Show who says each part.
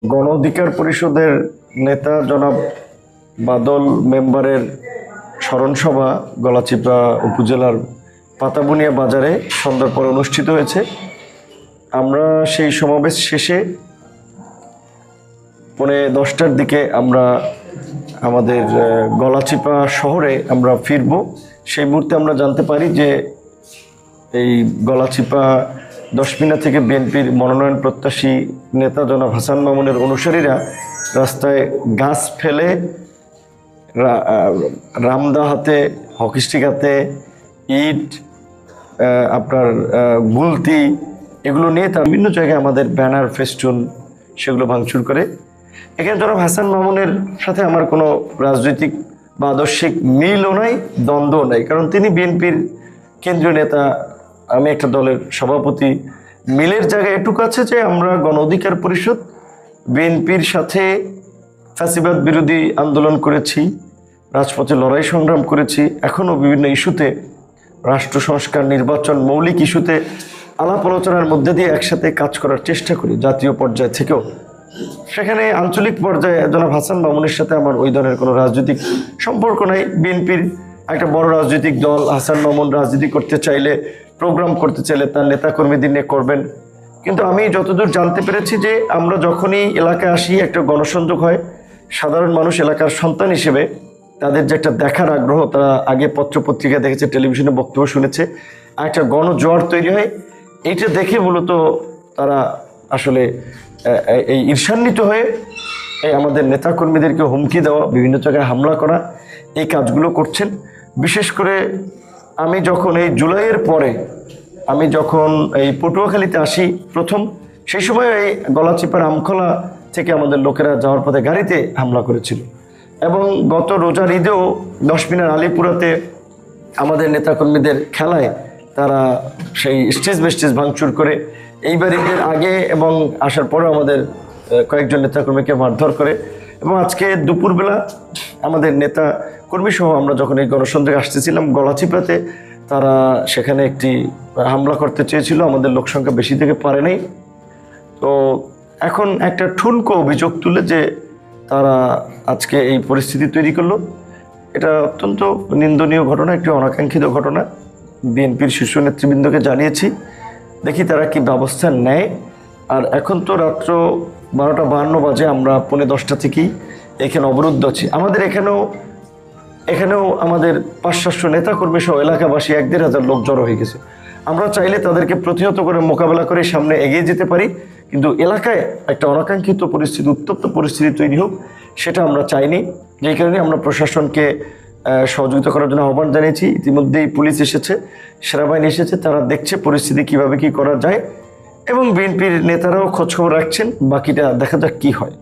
Speaker 1: গণ অধিকার পরিষদের নেতা জনাব বাদল মেম্বারের স্মরণসভা গলাচিপা উপজেলার পাতাবুনিয়া বাজারে সন্ধ্যার পর অনুষ্ঠিত হয়েছে। আমরা সেই সমাবেশ শেষে 10:30টার দিকে আমরা আমাদের গলাচিপা শহরে আমরা ফিরব। সেই মুহূর্তে আমরা জানতে পারি যে এই গলাচিপা দশমিনা থেকে বিএনপির মনোনয়ন প্রত্যাশী নেতা জনাব হাসান মামুনের অনুসারীরা রাস্তায় গাছ ফেলে রামদা হাতে, হকিস্টিক হাতে, ইট, আপনার গুলতি এগুলো নিয়ে তার বিভিন্ন জায়গায় আমাদের ব্যানার, ফেস্টুন সেগুলো ভাঙচুর করে। এখানে জনাব হাসান মামুনের সাথে আমার কোনো রাজনৈতিক বা আদর্শিক মিলও নাই, দ্বন্দ্বও নাই, কারণ তিনি বিএনপির কেন্দ্রীয় নেতা, আমি একটা দলের সভাপতি। মিলের জায়গায় এটুকু আছে যে আমরা গণ অধিকার পরিষদ বিএনপির সাথে ফ্যাসিবাদ বিরোধী আন্দোলন করেছি, রাজপথে লড়াই সংগ্রাম করেছি, এখনও বিভিন্ন ইস্যুতে রাষ্ট্র সংস্কার, নির্বাচন, মৌলিক ইস্যুতে আলাপ আলোচনার মধ্যে দিয়ে একসাথে কাজ করার চেষ্টা করি জাতীয় পর্যায়ে থেকেও। সেখানে আঞ্চলিক পর্যায়ে জনাব হাসান মামুনের সাথে আমার ওই ধরনের কোনো রাজনৈতিক সম্পর্ক নাই। বিএনপির একটা বড় রাজনৈতিক দল, হাসান মামুন রাজনীতি করতে চাইলে, প্রোগ্রাম করতে চাইলে তার নেতাকর্মীদের নিয়ে করবেন। কিন্তু আমি যতদূর জানতে পেরেছি যে আমরা যখনই এলাকায় আসি একটা গণসংযোগ হয়, সাধারণ মানুষ এলাকার সন্তান হিসেবে তাদের যে একটা দেখার আগ্রহ, তারা আগে পত্রপত্রিকা দেখেছে, টেলিভিশনে বক্তব্য শুনেছে, একটা গণজোয়ার তৈরি হয়। এইটা দেখে মূলত তারা আসলে এই ঈর্ষান্বিত হয়ে এই আমাদের নেতাকর্মীদেরকে হুমকি দেওয়া, বিভিন্ন জায়গায় হামলা করা, এই কাজগুলো করছেন। বিশেষ করে আমি যখন এই জুলাইয়ের পরে আমি যখন এই পটুয়াখালীতে আসি প্রথম, সেই সময় এই গলাচিপার আমখলা থেকে আমাদের লোকেরা যাওয়ার পথে গাড়িতে হামলা করেছিল। এবং গত রোজার ঈদেও দশমিনার আলীপুরাতে আমাদের নেতাকর্মীদের খেলায় তারা সেই স্টেজ বেস্টেজ ভাঙচুর করে, এইবার ঈদের আগে এবং আসার পরেও আমাদের কয়েকজন নেতাকর্মীকে মারধর করে। এবং আজকে দুপুরবেলা আমাদের নেতা কর্মী সহ আমরা যখন এই গণসংযোগে আসতেছিলাম গলাচিপাতে, তারা সেখানে একটি হামলা করতে চেয়েছিল, আমাদের লোকসংখ্যা বেশি থেকে পারে নাই। তো এখন একটা ঠুনকো অভিযোগ তুলে যে তারা আজকে এই পরিস্থিতি তৈরি করলো, এটা অত্যন্ত নিন্দনীয় ঘটনা, একটি অনাকাঙ্ক্ষিত ঘটনা। বিএনপির শীর্ষ নেতৃবৃন্দকে জানিয়েছি, দেখি তারা কি ব্যবস্থা নেয়। আর এখন তো রাত্র 12:52 বাজে, আমরা 10:45 থেকেই এখানে অবরুদ্ধ আছি। আমাদের এখানেও আমাদের 500-700 নেতাকর্মী সহ এলাকাবাসী 1-1,500 লোক জড়ো হয়ে গেছে। আমরা চাইলে তাদেরকে প্রতিহত করে মোকাবেলা করে সামনে এগিয়ে যেতে পারি, কিন্তু এলাকায় একটা অনাকাঙ্ক্ষিত পরিস্থিতি, উত্তপ্ত পরিস্থিতি তৈরি হোক, সেটা আমরা চাইনি। যেই কারণে আমরা প্রশাসনকে সহযোগিতা করার জন্য আহ্বান জানিয়েছি। ইতিমধ্যেই পুলিশ এসেছে, সেনাবাহিনী এসেছে, তারা দেখছে পরিস্থিতি কিভাবে কি করা যায়, এবং বিএনপির নেতারাও খোঁজখবর রাখছেন। বাকিটা দেখা যাক কি হয়।